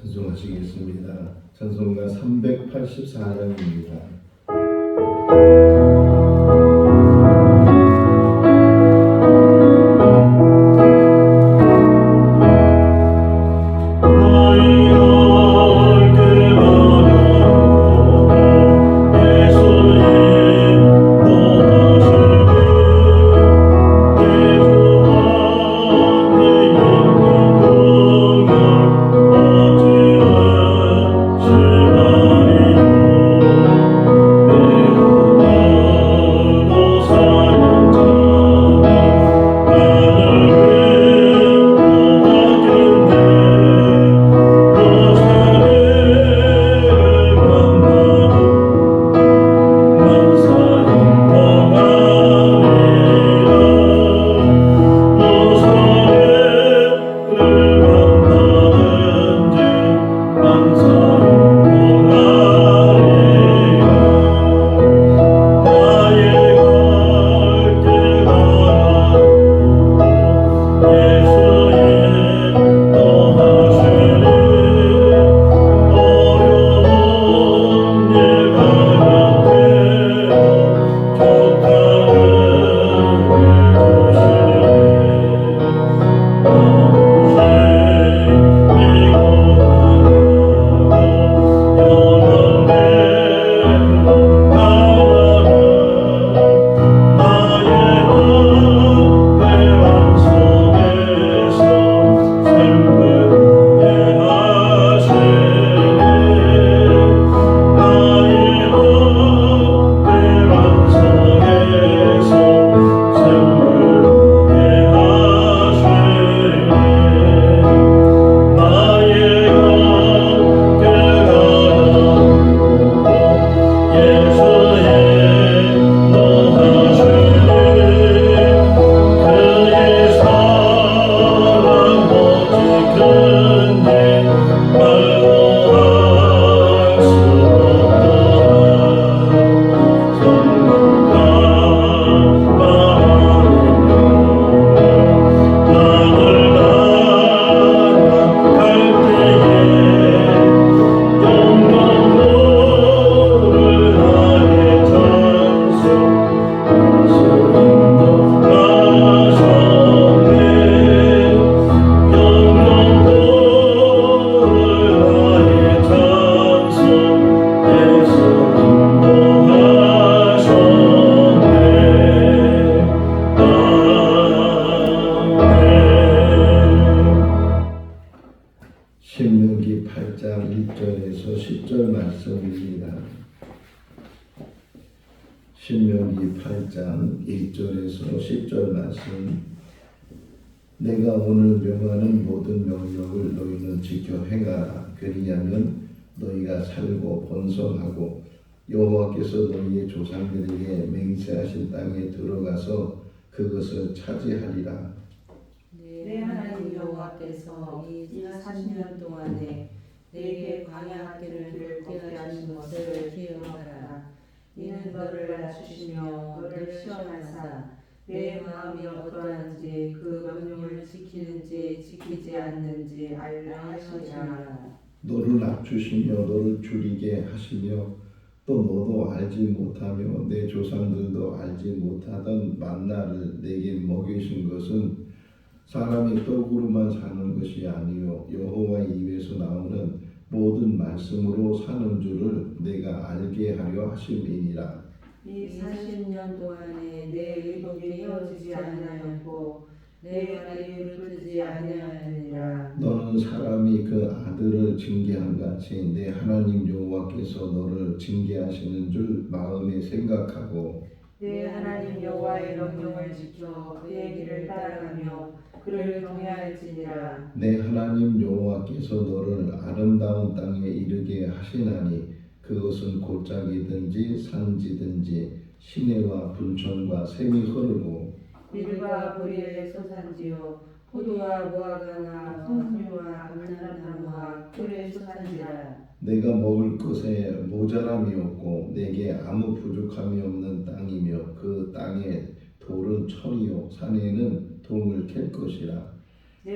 찬송하시겠습니다. 찬송가 384장입니다. 신명기 8장 1절에서 10절 말씀입니다. 신명기 8장 1절에서 10절 말씀. 내가 오늘 명하는 모든 명령을 너희는 지켜 행하라. 그리하면 너희가 살고 번성하고 여호와께서 너희의 조상들에게 맹세하신 땅에 들어가서 그것을 차지하리라. 내 하나님 여호와께서 이 40년 동안에 내게 광야길을 걷게 하신 것을 기억하라. 이는 너를 낮추시며 너를 시험하사 내 마음이 어떠한지 그 명령을 지키는지 지키지 않는지 알라 하시니라. 너를 낮추시며 너를 줄이게 하시며 또 너도 알지 못하며 내 조상들도 알지 못하던 만나를 내게 먹이신 것은 사람이 떡으로만 사는 것이 아니요 여호와의 입에서 나오는 모든 말씀으로 사는 줄을 내가 알게 하려 하심이니라. 이 40년 동안에 내 의복이 헤어지지 아니하였고 내가 내 입을 뜨지 아니하였느니라. 너는 사람이 그 아들을 징계한 같이 내 하나님 여호와께서 너를 징계하시는 줄 마음에 생각하고 내 하나님 여호와의 명령을 지켜 그의 길을 따라가며 그를 경외할지니라. 내 하나님 여호와께서 너를 아름다운 땅에 이르게 하시나니 그것은 골짜기든지 산지든지 시내와 분천과 샘이 흐르고 밀과 보리의 소산지요 포도와 무화과나 송수와 감람나무와 꿀의 소산지라. 내가 먹을 것에 모자람이 없고 내게 아무 부족함이 없는 땅이며 그 땅에 돌은 철이요 산에는 동을 캘 것이라.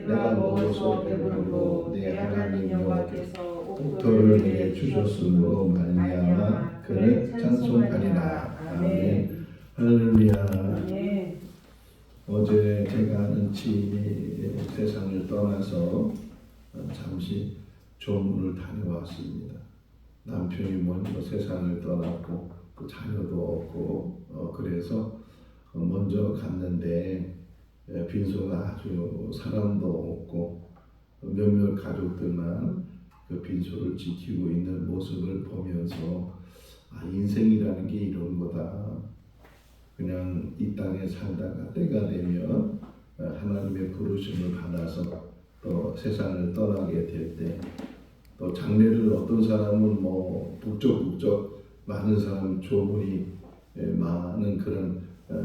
내가 먹어서 배부르고 내 하나님 여호와께서 옥토를 내게 주셨으므로 말미암아 그를 찬송하리라. 아멘. 할렐루야. 아멘. 어제 제가 아는 지인이 세상을 떠나서 잠시 조문을 다녀왔습니다. 남편이 먼저 세상을 떠났고 그 자녀도 없고 그래서 먼저 갔는데 빈소가 아주 사람도 없고 몇몇 가족들만 그 빈소를 지키고 있는 모습을 보면서 인생이라는 게 이런 거다. 그냥 이 땅에 살다가 때가 되면 하나님의 부르심을 받아서 또 세상을 떠나게 될 때 또 장례를 어떤 사람은 뭐 북적북적 많은 사람 조문이 많은 그런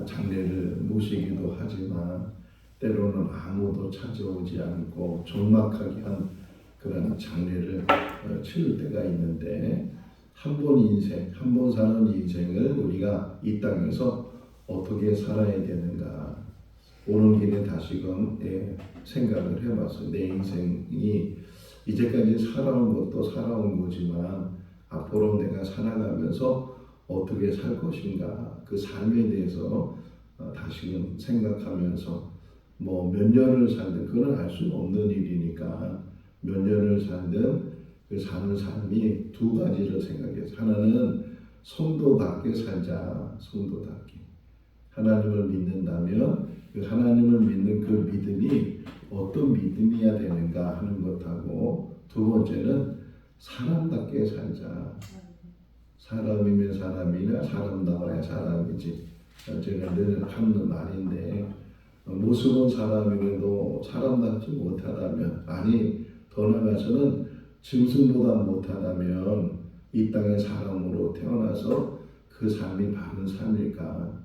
장례를 모시기도 하지만 때로는 아무도 찾아오지 않고 적막하게 한 그런 장례를 치를 때가 있는데 한 번 인생, 한 번 사는 인생을 우리가 이 땅에서 어떻게 살아야 되는가 오는 길에 다시금 생각을 해봤어요. 내 인생이 이제까지 살아온 것도 살아온 거지만 앞으로 내가 살아가면서 어떻게 살 것인가 그 삶에 대해서 다시금 생각하면서 뭐 몇 년을 살든 그건 알 수 없는 일이니까 몇 년을 살든 그 사는 삶이 두 가지를 생각해서 하나는 성도답게 살자. 성도답게 하나님을 믿는다면 그 하나님을 믿는 그 믿음이 어떤 믿음이어야 되는가 하는 것하고 두 번째는 사람답게 살자. 사람이면 사람이나 사람다워야 사람이지. 제가 늘 하는 말인데 모습은 사람이라도 사람답지 못하다면 아니 더 나아가서는 짐승보다 못하다면 이 땅의 사람으로 태어나서 그 삶이 바른 삶일까?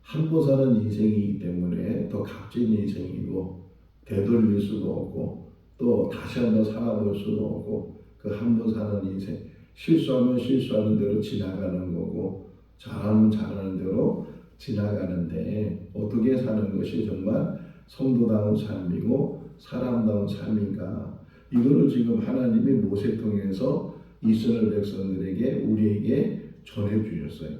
한 번 사는 인생이기 때문에 더 값진 인생이고 되돌릴 수도 없고 또 다시 한번 살아볼 수도 없고 그 한 번 사는 인생 실수하면 실수하는 대로 지나가는 거고 잘하면 잘하는 대로 지나가는데 어떻게 사는 것이 정말 성도다운 삶이고 사람다운 삶인가 이거를 지금 하나님이 모세 통해서 이스라엘 백성들에게 우리에게 전해 주셨어요.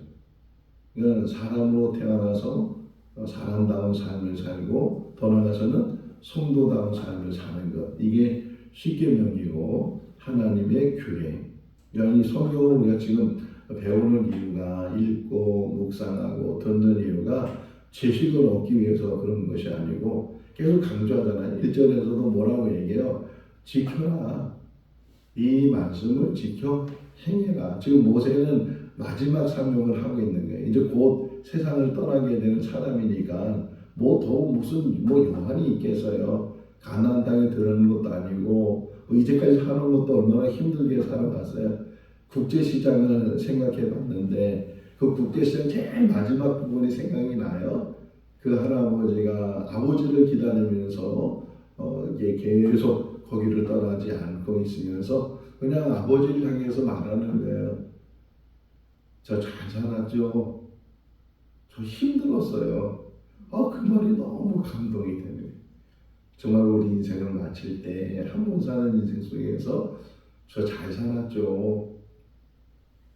그러니까 사람으로 태어나서 사람다운 삶을 살고 더 나아가서는 성도다운 삶을 사는 것 이게 십계명이고 하나님의 규례. 그러니까 이 성경을 우리가 지금 배우는 이유가 읽고 묵상하고 듣는 이유가 지식을 얻기 위해서 그런 것이 아니고 계속 강조하잖아요. 1절에서도 뭐라고 얘기해요? 지켜라. 이 말씀을 지켜 행해라. 지금 모세는 마지막 사명을 하고 있는 거예요. 이제 곧 세상을 떠나게 되는 사람이니까 뭐 더 무슨 뭐 여한이 있겠어요. 가나안 땅에 들어가는 것도 아니고 이제까지 사는 것도 얼마나 힘들게 살아갔어요. 국제시장을 생각해 봤는데 그 국제시장 제일 마지막 부분이 생각이 나요. 그 할아버지가 아버지를 기다리면서 이게 계속 거기를 떠나지 않고 있으면서 그냥 아버지를 향해서 말하는 거예요. 저 잘 살았죠. 저 힘들었어요. 그 말이 너무 감동이 되네요. 정말 우리 인생을 마칠 때 한 번 사는 인생 속에서 저 잘 살았죠.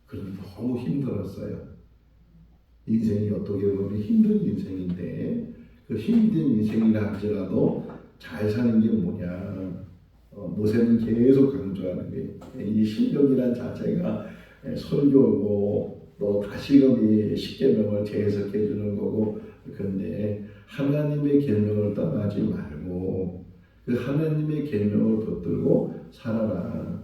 그런데 너무 힘들었어요. 인생이 어떻게 보면 힘든 인생인데 그 힘든 인생이라 할지라도 잘 사는 게 뭐냐. 모세는 계속 강조하는 게 이 신명이란 자체가 설교고 또 다시금 이 십계명을 재해석해 주는 거고 그런데 하나님의 계명을 떠나지 말고 그 하나님의 계명을 붙들고 살아라.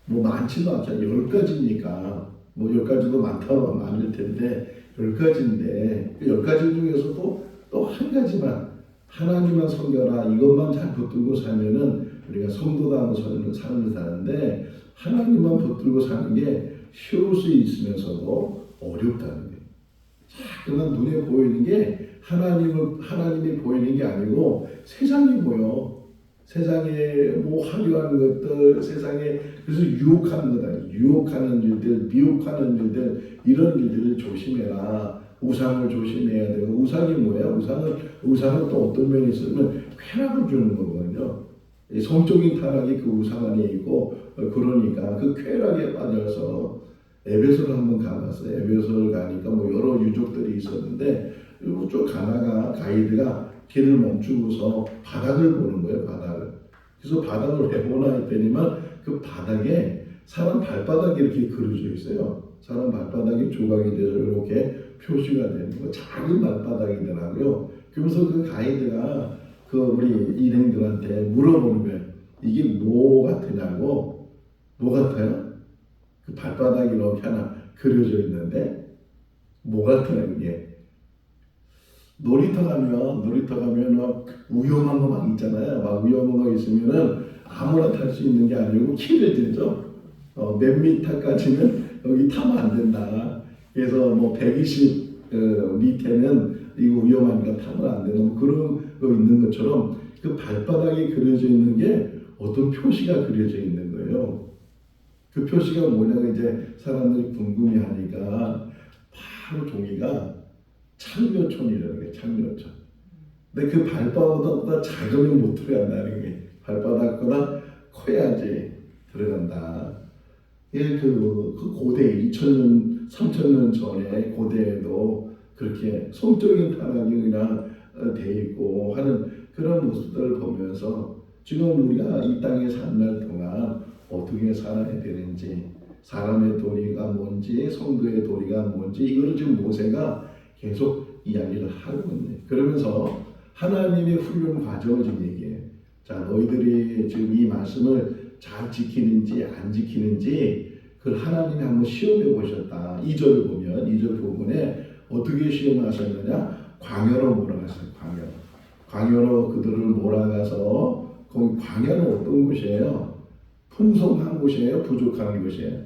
뭐 많지도 않잖아요. 10가지니까 뭐 10가지도 많다고 많을 텐데 10가지인데 그 10가지 중에서도 또 한 가지만 하나님만 섬겨라 이것만 잘 붙들고 살면은 우리가 성도다운 삶을 사는데 하나님만 붙들고 사는 게 쉬울 수 있으면서도 어렵다는 거예요. 자꾸만 눈에 보이는 게 하나님이 보이는 게 아니고 세상이 보여. 세상에 뭐 화려한 것들, 세상에 그래서 유혹하는 거다. 유혹하는 일들, 미혹하는 일들 이런 일들을 조심해라. 우상을 조심해야 되고 우상이 뭐야? 우상은 또 어떤 면이 있으면 쾌락을 주는 거거든요. 이 성적인 타락이 그 우상 안에 있고 그러니까 그 쾌락에 빠져서 에베소를 한번 가봤어요. 에베소를 가니까 뭐 여러 유족들이 있었는데 쭉 가다가 가이드가 길을 멈추고서 바닥을 보는 거예요. 바닥을. 그래서 바닥을 왜 보나 했더니만 그 바닥에 사람 발바닥이 이렇게 그려져 있어요. 사람 발바닥이 조각이 돼서 이렇게 표시가 되는 거. 작은 발바닥이더라고요. 그래서 그 가이드가 그 우리 일행들한테 물어보는 거예요. 이게 뭐 같으냐고. 뭐 같아요? 그 발바닥이 이렇게 하나 그려져 있는데 뭐 같아요 이게? 놀이터 가면 막 위험한 거 막 있잖아요. 막 위험한 거 있으면은 아무나 탈 수 있는 게 아니고 키를 들죠. 몇 미터까지는 여기 타면 안 된다. 그래서 뭐 120 밑에는 이거 위험하니까 타면 안 되는 그런 거 있는 것처럼 그 발바닥에 그려져 있는 게 어떤 표시가 그려져 있는 거예요. 그 표시가 뭐냐고 이제 사람들이 궁금해하니까 바로 종이가 창녀촌이라는 거예요. 창녀촌. 근데 그 발바닥보다 작으면 못 들어간다는 게 발바닥보다 커야지 들어간다. 예, 그 고대 2000년, 3000년 전에 고대에도 그렇게 성적인 타락이 그냥 돼 있고 하는 그런 모습들을 보면서 지금 우리가 이 땅에 사는 날 동안 어떻게 살아야 되는지 사람의 도리가 뭔지 성도의 도리가 뭔지 이거를 지금 모세가 계속 이야기를 하고 있네. 그러면서 하나님의 훈련 과정을 지금 얘기해요. 자, 너희들이 지금 이 말씀을 잘 지키는지 안 지키는지 그걸 하나님이 한번 시험해 보셨다. 2절을 보면 2절 부분에 어떻게 시험하셨느냐? 광야로 몰아갔어요. 광야로 그들을 몰아가서 거기 광야는 어떤 곳이에요? 풍성한 곳이에요? 부족한 곳이에요?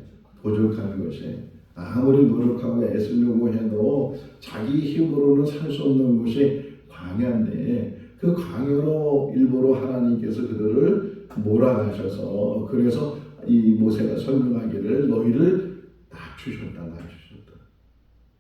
부족한 곳이에요. 아무리 노력하고 애쓰려고 해도 자기 힘으로는 살 수 없는 곳이 광야인데 그 광야로 일부러 하나님께서 그들을 몰아가셔서 그래서 이 모세가 설명하기를 너희를 낮추셨다.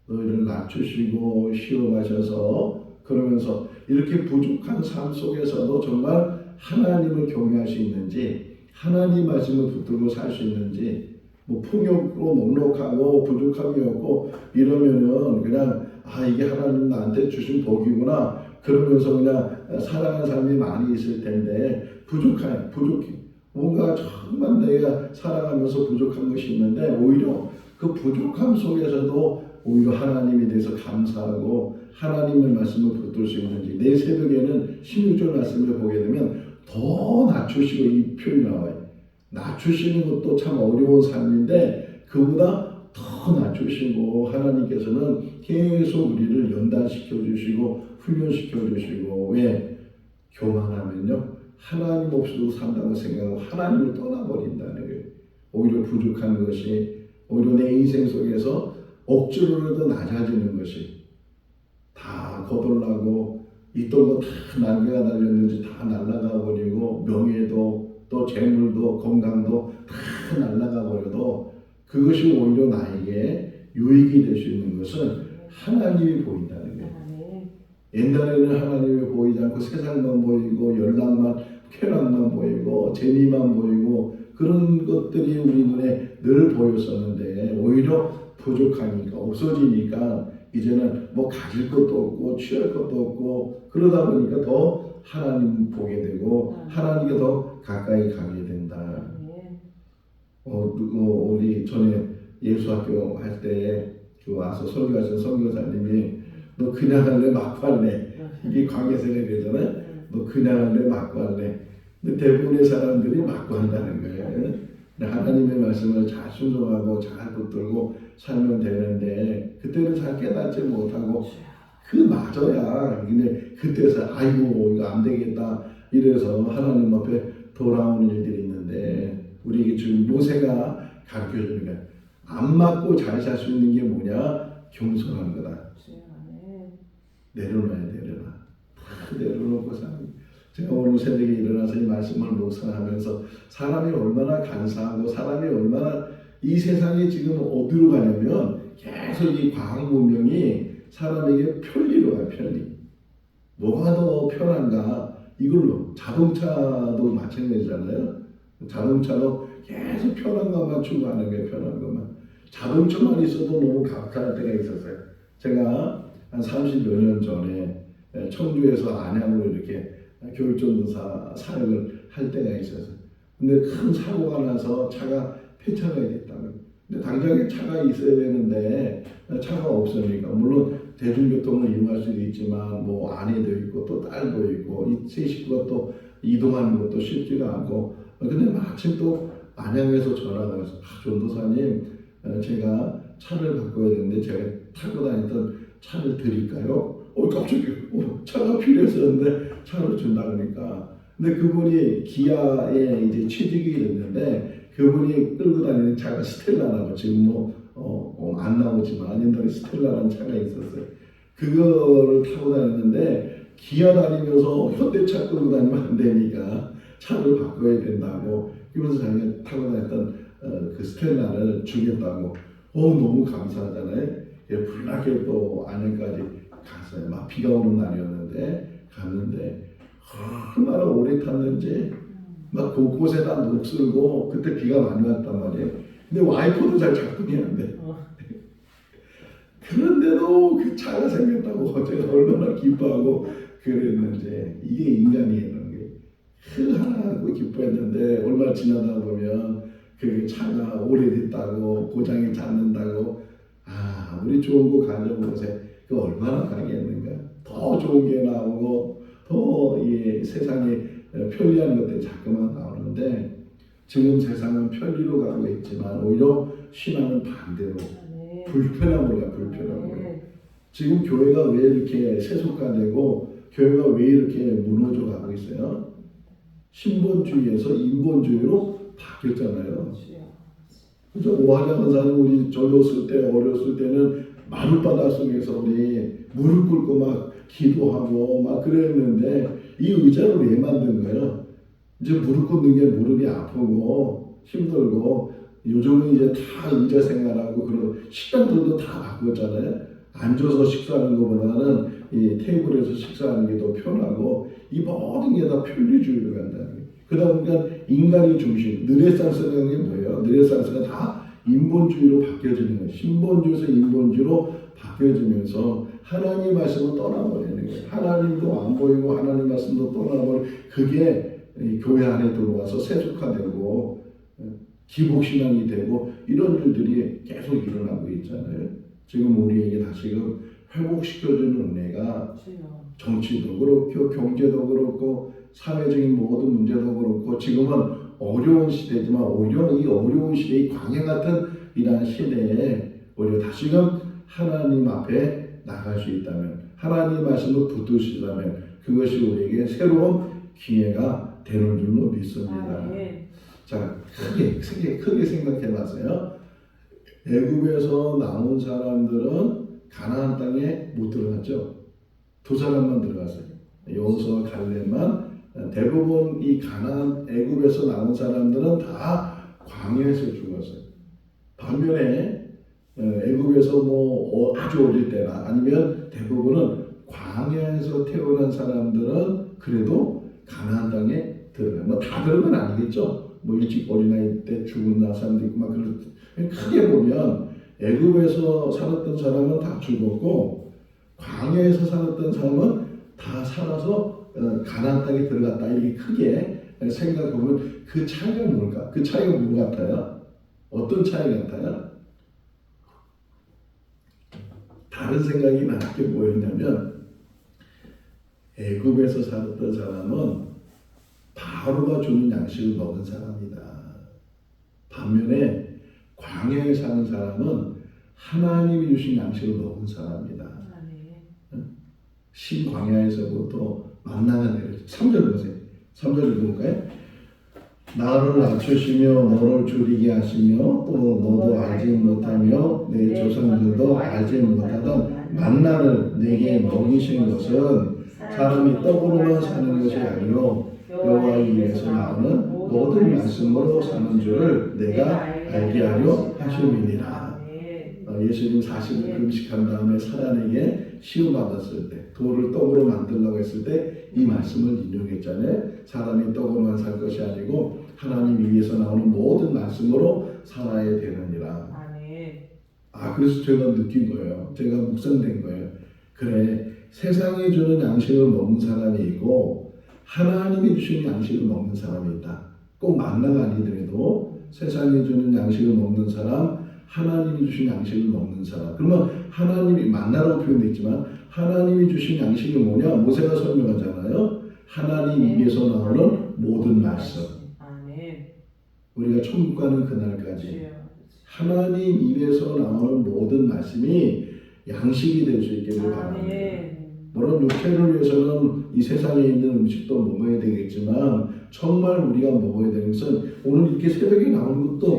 너희를 낮추시고 시험하셔서 그러면서 이렇게 부족한 삶 속에서도 정말 하나님을 경외할 수 있는지 하나님 말씀을 붙들고 살 수 있는지 뭐 풍요롭고 넉넉하고 부족함이 없고 이러면은 그냥 이게 하나님 나한테 주신 복이구나 그러면서 그냥 살아가는 사람이 많이 있을 텐데 부족해 뭔가 정말 내가 살아가면서 부족한 것이 있는데 오히려 그 부족함 속에서도 오히려 하나님에 대해서 감사하고 하나님의 말씀을 붙들 수 있는지 내일 새벽에는 16절 말씀을 보게 되면 더 낮추시고 이 표현이 나와요. 낮추시는 것도 참 어려운 삶인데 그보다 더 낮추시고 하나님께서는 계속 우리를 연단시켜 주시고 훈련시켜 주시고 왜? 교만하면요 하나님 없이도 산다고 생각하고 하나님을 떠나버린다는 거예요. 오히려 부족한 것이 오히려 내 인생 속에서 억지로라도 낮아지는 것이 다 거덜나고 있던 거 다 날개가 달렸는지 다 날아가 버리고 명예도 또 재물도 건강도 다 날아가 버려도 그것이 오히려 나에게 유익이 될 수 있는 것은 하나님이 보인다는 거예요. 옛날에는 하나님이 보이지 않고 세상만 보이고 연락만 쾌락만 보이고 재미만 보이고 그런 것들이 우리 눈에 늘 보였었는데 오히려 부족하니까 없어지니까 이제는 뭐 가질 것도 없고 취할 것도 없고 그러다 보니까 더 하나님 보게 되고 하나님께 더 가까이 가게 된다. 우리 전에 예수학교 할 때 와서 설교하신 선교사님이 너 그냥 할래 맞고 할래 이게 관계생활이 되잖아요. 너 그냥 할래 맞고 할래. 근데 대부분의 사람들이 맞고 한다는 거예요. 하나님의 말씀을 잘 순종하고 잘 붙들고 살면 되는데 그때는 잘 깨닫지 못하고 그 맞아야 근데 그때서 아이고 이거 안 되겠다 이래서 하나님 앞에 돌아오는 일들이 있는데 우리에게 지금 모세가 가르쳐 주는 거야. 안 맞고 잘 살 수 있는 게 뭐냐? 겸손한 거다. 내려놔야 다 내려놓고 사는. 제가 오늘 새벽에 일어나서 이 말씀을 묵상하면서 사람이 얼마나 간사하고 사람이 얼마나 이 세상에 지금 어디로 가냐면 계속 이 과학 문명이 사람에게 편리로 가요. 편리. 뭐가 더 편한가? 이걸로 자동차도 마찬가지잖아요. 자동차도 계속 편한 것만 추구하는 게 편한 것만. 자동차만 있어도 너무 감사할 때가 있었어요. 제가 한 30여 년 전에 청주에서 안양으로 이렇게 교육전도사 사역을 할 때가 있었어요. 근데 큰 사고가 나서 차가 폐차가 됐다고요. 근데 당장에 차가 있어야 되는데 차가 없으니까 물론 대중교통을 이용할 수도 있지만 뭐 아내도 있고 또 딸도 있고 이 세 식구가 또 이동하는 것도 쉽지가 않고 근데 마침 또 안양에서 전화가 와서 전도사님 제가 차를 바꿔야 되는데 제가 타고 다녔던 차를 드릴까요? 갑자기 차가 필요했었는데 차를 준다 그러니까 근데 그분이 기아에 이제 취직이 됐는데 그분이 끌고 다니는 차가 스텔라라고 지금 안 나오지만 옛날에 스텔라라는 차가 있었어요. 그거를 타고 다녔는데 기아 다니면서 현대차 끌고 다니면 안 되니까 차를 바꿔야 된다고 그러면서 자기가 타고 다녔던 그 스텔라를 주겠다고 너무 감사하잖아요. 불나게 또 안양까지 갔어요. 막 비가 오는 날이었는데 갔는데 얼마나 오래 탔는지 막 곳곳에다 녹슬고 그때 비가 많이 왔단 말이에요. 근데 와이퍼도 잘 작동이 안 돼. 그런데도 그 차가 생겼다고 제가 얼마나 기뻐하고 그랬는지 이게 인간이라는 게 하나하고 기뻐했는데 얼마 지나다 보면 그 차가 오래됐다고 고장이 잦는다고 우리 좋은 거 가져온 곳에 그 얼마나 가겠는가. 더 좋은 게 나오고 더 세상에 편리한 것들이 자꾸만 나오는데 지금 세상은 편리로 가고 있지만 오히려 신앙은 반대로 불편함으로 가 불편함으로. 지금 교회가 왜 이렇게 세속화되고 교회가 왜 이렇게 무너져 가고 있어요? 신본주의에서 인본주의로 바뀌었잖아요. 그래서 오하장 권사님 우리 젊었을 때 어렸을 때는 마룻바닥 속에서 우리 무릎 꿇고 막 기도하고 막 그랬는데 이 의자를 왜 만든 거예요? 이제 무릎 꿇는 게 무릎이 아프고 힘들고 요즘은 이제 다 의자 생활하고 그런 식당들도 다 바꿨잖아요. 앉아서 식사하는 것보다는 이 테이블에서 식사하는 게 더 편하고 이 모든 게 다 편리주의로 간다는 거예요. 그러다 보니까 인간이 중심, 르네상스라는 게 뭐예요? 르네상스가 다 인본주의로 바뀌어지는 거예요. 신본주의에서 인본주의로 바뀌어지면서 하나님 말씀을 떠나버리는 거예요. 하나님도 안 보이고 하나님 말씀도 떠나버리고 그게 교회 안에 들어와서 세속화되고 기복신앙이 되고 이런 일들이 계속 일어나고 있잖아요. 지금 우리에게 다시금 회복시켜주는 은혜가 정치도 그렇고 경제도 그렇고 사회적인 모든 문제도 그렇고 지금은 어려운 시대지만 오히려 이 어려운 시대의 광야 같은 이러한 시대에 오히려 다시금 하나님 앞에 나갈 수 있다면 하나님 말씀을 붙드시다면 그것이 우리에게 새로운 기회가 되는 줄로 믿습니다. 자, 크게 생각해 봤어요. 애굽에서 나온 사람들은 가나안 땅에 못 들어갔죠. 두 사람만 들어갔어요. 여호수아와 갈렙만. 대부분 이 가나안 애굽에서 나온 사람들은 다 광야에서 죽었어요. 반면에 애굽에서 아주 어릴 때나 아니면 대부분은 광야에서 태어난 사람들은 그래도 가나안 땅에 들어가요. 다 그런 건 아니겠죠. 일찍 어린아이 때 죽은 사람도 있고 막 그런. 크게 보면 애굽에서 살았던 사람은 다 죽었고 광야에서 살았던 사람은 다 살아서 가나안 땅에 들어갔다. 이렇게 크게 생각해보면 그 차이가 뭘까? 그 차이가 뭐 같아요? 어떤 차이 같아요? 다른 생각이 나는 게 뭐였냐면 애굽에서 살았던 사람은 바로가 주는 양식을 먹은 사람이다. 반면에 광야에 사는 사람은 하나님이 주신 양식을 먹은 사람이다. 신광야에서부터 만나가 내려져. 3절 보세요. 3절 읽어볼까요? 나를 낮추시며 너를 줄이게 하시며 또 너도 알지 못하며 내 조상들도 알지 못하던 만나를 내게 먹이신 것은 사람이 떡으로만 사는 것이 아니요 여호와의 입에서 나오는 모든 말씀으로 사는 줄을 내가 알게 하려 하심이니라. 예수님 40일 금식한 다음에 사단에게 시험받았을 때 돌을 떡으로 만들려고 했을 때 이 말씀을 인용했잖아요. 사람이 떡으로만 살 것이 아니고 하나님 입에서 나오는 모든 말씀으로 살아야 되느니라. 그래서 제가 느낀 거예요. 제가 묵상된 거예요. 그래, 세상이 주는 양식을 먹는 사람이 있고 하나님이 주신 양식을 먹는 사람이 있다. 꼭 만나가 아니더라도 세상이 주는 양식을 먹는 사람, 하나님이 주신 양식을 먹는 사람. 그러면 하나님이 만나라고 표현했지만 하나님이 주신 양식이 뭐냐? 모세가 설명하잖아요. 하나님 입에서 나오는 모든 말씀. 우리가 천국 가는 그날까지 하나님 입에서 나오는 모든 말씀이 양식이 될 수 있기를 바랍니다. 물론 육체를 위해서는 이 세상에 있는 음식도 먹어야 되겠지만 정말 우리가 먹어야 되는 것은 오늘 이렇게 새벽에 나오는 것도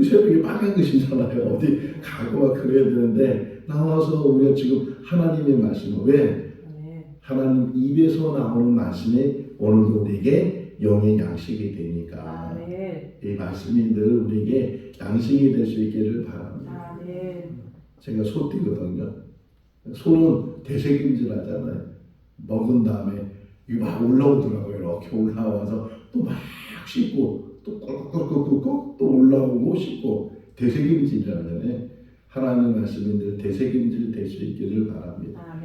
새벽에 빨간 것이잖아요. 어디 가고 그래야 되는데 나와서 우리가 지금 하나님의 말씀, 왜? 하나님 입에서 나오는 말씀이 오늘도 우리에게 영의 양식이 되니까 이 말씀이 늘 우리에게 양식이 될 수 있기를 바랍니다. 제가 소띠거든요. 소는 대세김질 하잖아요. 먹은 다음에 이거 막 올라오더라고요. 이렇게 올라와서 또 막 씻고 또 꿀꺽꿀꺽꿀꺽 또 올라오고 씻고 대세김질이라잖아요. 하나님 말씀이 늘 대세김질 될 수 있기를 바랍니다.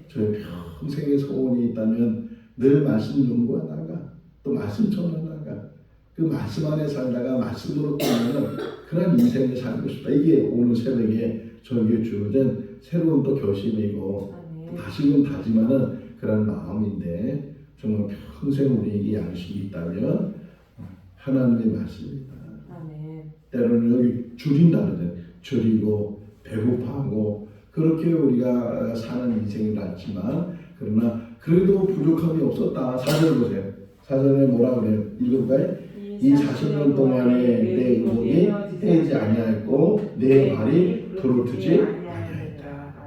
저의 평생의 소원이 있다면 늘 말씀 연구하다가 또 말씀 전하다가 그 말씀 안에 살다가 말씀으로 끝나는 그런 인생을 살고 싶다. 이게 오늘 새벽에 저에게 주어진 새로운 또 결심이고 다시금 다짐하는 그런 마음인데 정말 평생 우리에게 양식이 있다면 하나님의 말씀입니다. 때로는 여기 줄인다 그러잖아요. 줄이고 배고파하고 그렇게 우리가 사는 인생이 낫지만 그러나 그래도 부족함이 없었다. 4절 보세요. 4절에 뭐라 그래요? 읽어볼까요? 이 40년 동안에 내 의복이 떼지 아니하였고 내 말이 부르트지 아니하였다.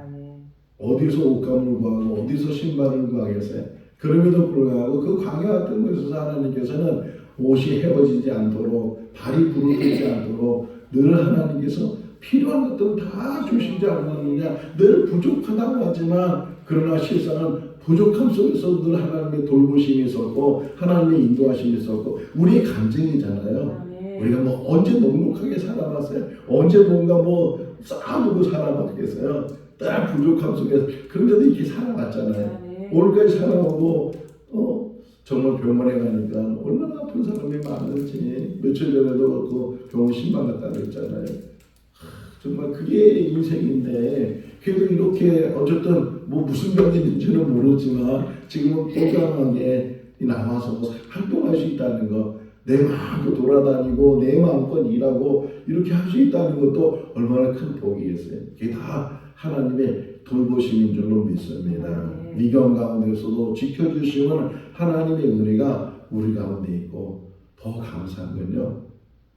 어디서 옷감을 구하고 어디서 신발을 구하겠어요? 그럼에도 불구하고 그 광야 같은 곳에서 하나님께서는 옷이 헤어지지 않도록 발이 부르트지 않도록 늘 하나님께서 필요한 것들을 다 주시지 않았느냐. 늘 부족하다고 하지만 그러나 실상은 부족함 속에서 늘 하나님의 돌보심이 있었고 하나님의 인도하심이 있었고 우리의 감정이잖아요. 우리가 뭐 언제 넉넉하게 살아봤어요? 언제 뭔가 뭐 쌓아두고 살아봤겠어요? 딱 부족함 속에서 그런데도 이렇게 살아왔잖아요. 오늘까지 살아오고 정말 병원에 가니까 얼마나 아픈 사람이 많은지 며칠 전에도 그 병원 신방 갔다 그랬잖아요. 정말 그게 인생인데 그래도 이렇게 어쨌든 뭐 무슨 병이 있는지는 모르지만 지금은 건강하게 나와서 활동할 수 있다는 거, 내 마음껏 돌아다니고 내 마음껏 일하고 이렇게 할 수 있다는 것도 얼마나 큰 복이겠어요. 그게 다 하나님의 돌보심인 줄로 믿습니다. 위경 가운데서도 지켜주시는 하나님의 은혜가 우리 가운데 있고 더 감사한 건요.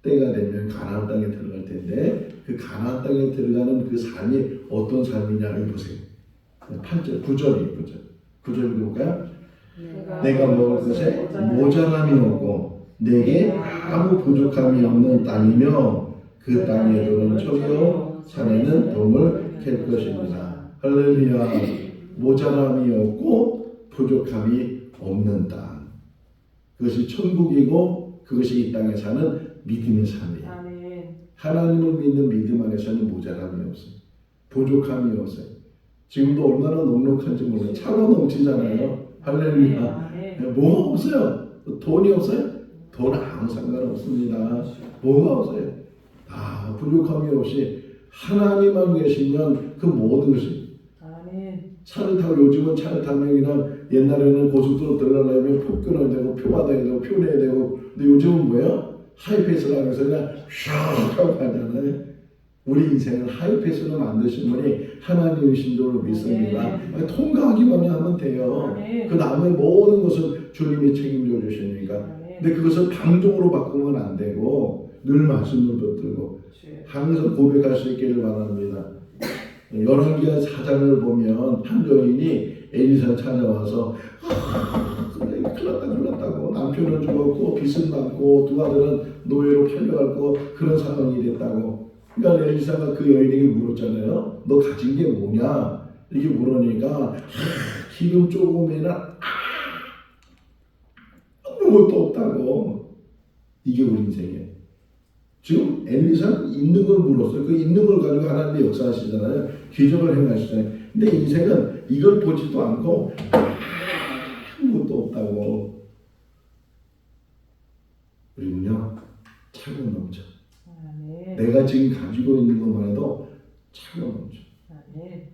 때가 되면 가나안 땅에 들어갈 텐데 그 가나안 땅에 들어가는 그 삶이 어떤 삶이냐를 보세요. 8절, 9절이 9절 읽어볼까요? 내가 먹을 것에 모자람이 없고 내게 아무 부족함이 없는 땅이며 그 땅에도는 초리요 산에는 동을 캘 것입니다. 할렐루야. 모자람이 없고 부족함이 없는 땅. 그것이 천국이고 그것이 이 땅에 사는 믿음의 삶이에요. 하나님을 믿는 믿음 안에서는 모자람이 없어요. 부족함이 없어요. 지금도 얼마나 넉넉한지 몰라요. 차가 넘치잖아요. 할렐루야. 뭐가 없어요? 돈이 없어요? 돈 아무 상관없습니다. 뭐가 없어요? 부족함이 없이 하나님만 계시면 그 모든 것이 차를 타고 요즘은 차를 타면 그냥 옛날에는 고속도로 들어가려면 표 끊어야 되고 표 받아야 되고 표 내야 되고 근데 요즘은 뭐예요? 하이패스를 하면서 그냥 슉 하고 가잖아요. 우리 인생을 하이패스로 만드신 분이 하나님이신 줄로 믿습니다. 통과하기만 하면 돼요. 그 다음에 모든 것은 주님이 책임져 주시니까. 근데 그것을 방종으로 바꾸면 안 되고 늘 말씀을 붙들고 항상 고백할 수 있기를 바랍니다. 열왕기하 4장을 보면 한 여인이 엘리사 찾아와서 큰일 났다고 남편은 죽었고 빚은 많고 두 아들은 노예로 팔려갔고 그런 상황이 됐다고 그러니까 엘리사가 그 여인에게 물었잖아요. 너 가진 게 뭐냐? 이렇게 물으니까 기름 조금이나 아무것도 없다고. 이게 우리 인생이에요. 지금 엘리사는 있는 걸 물었어요. 그 있는 걸 가지고 하나님의 역사하시잖아요. 기적을 행하시잖아요. 근데 인생은 이걸 보지도 않고 아무것도 없다고. 우리는요 차고 넘쳐. 아멘. 내가 지금 가지고 있는 것만 해도 차고 넘쳐. 아멘.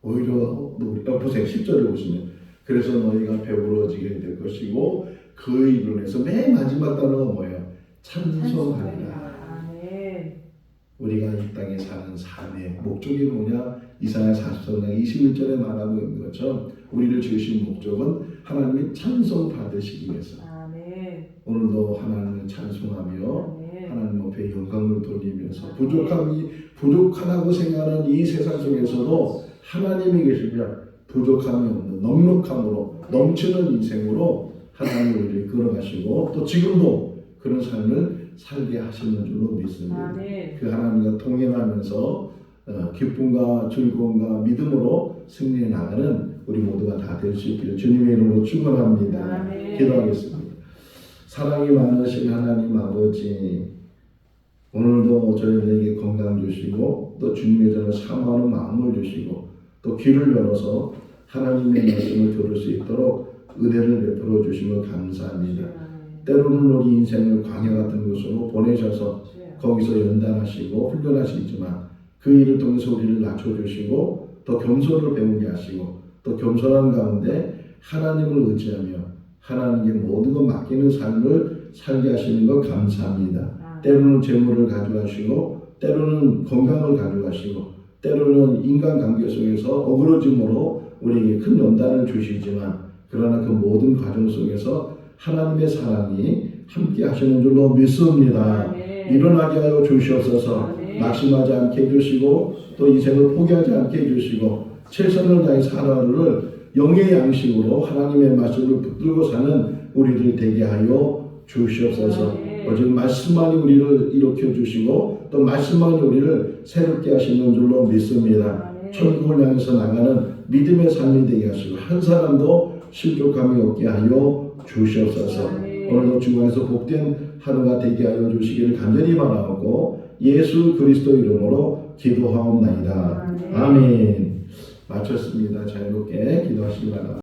오히려 보세요. 10절에 보시면 그래서 너희가 배부러지게 될 것이고 그 일로 해서 맨 마지막 단어가 뭐예요? 찬송하리라. 아멘. 우리가 이 땅에 사는 삶의 목적이 뭐냐? 이사야 43장 21절에 말하고 있는 것처럼 우리를 지으신 목적은 하나님의 찬송 받으시기 위해서. 아멘. 오늘도 하나님을 찬송하며 아멘. 하나님 앞에 영광을 돌리면서 부족하다고 생각하는 이 세상 속에서도 하나님이 계시면 부족함이 없는 넉넉함으로 넘치는 인생으로 하나님을 우리를 끌어가시고 또 지금도 그런 삶을 살게 하시는 줄로 믿습니다. 아멘. 그 하나님과 동행하면서 기쁨과 즐거움과 믿음으로 승리해 나가는 우리 모두가 다 될 수 있기를 주님의 이름으로 축원합니다. 아멘. 기도하겠습니다. 사랑이 많으신 하나님 아버지, 오늘도 저희들에게 건강 주시고 또 주님의 전을 사모하는 마음을 주시고 또 귀를 열어서 하나님의 말씀을 들을 수 있도록 은혜를 베풀어 주시며 감사합니다. 때로는 우리 인생을 광야 같은 곳으로 보내셔서 거기서 연단하시고 훈련하시지만 그 일을 통해서 우리를 낮춰주시고 또 겸손을 배우게 하시고 또 겸손한 가운데 하나님을 의지하며 하나님께 모든 것 맡기는 삶을 살게 하시는 것 감사합니다. 때로는 재물을 가져가시고 때로는 건강을 가져가시고 때로는 인간관계 속에서 어그러짐으로 우리에게 큰 연단을 주시지만 그러나 그 모든 과정 속에서 하나님의 사랑이 함께 하시는 줄로 믿습니다. 일어나게 하여 주시옵소서. 낙심하지 않게 해주시고 또 인생을 포기하지 않게 해주시고 최선을 다해 살아를 영의 양식으로 하나님의 말씀을 붙들고 사는 우리들 되게 하여 주시옵소서. 오직 말씀만이 우리를 일으켜 주시고 또 말씀만이 우리를 새롭게 하시는 줄로 믿습니다. 천국을 향해서 나가는 믿음의 삶이 되게 하시고 한 사람도 실족함이 없게 하여 주시옵소서. 오늘도 주관에서 복된 하루가 되게 하여 주시기를 간절히 바라고 예수 그리스도 이름으로 기도하옵나이다. 아멘. 마쳤습니다. 자유롭게 기도하시기 바랍니다.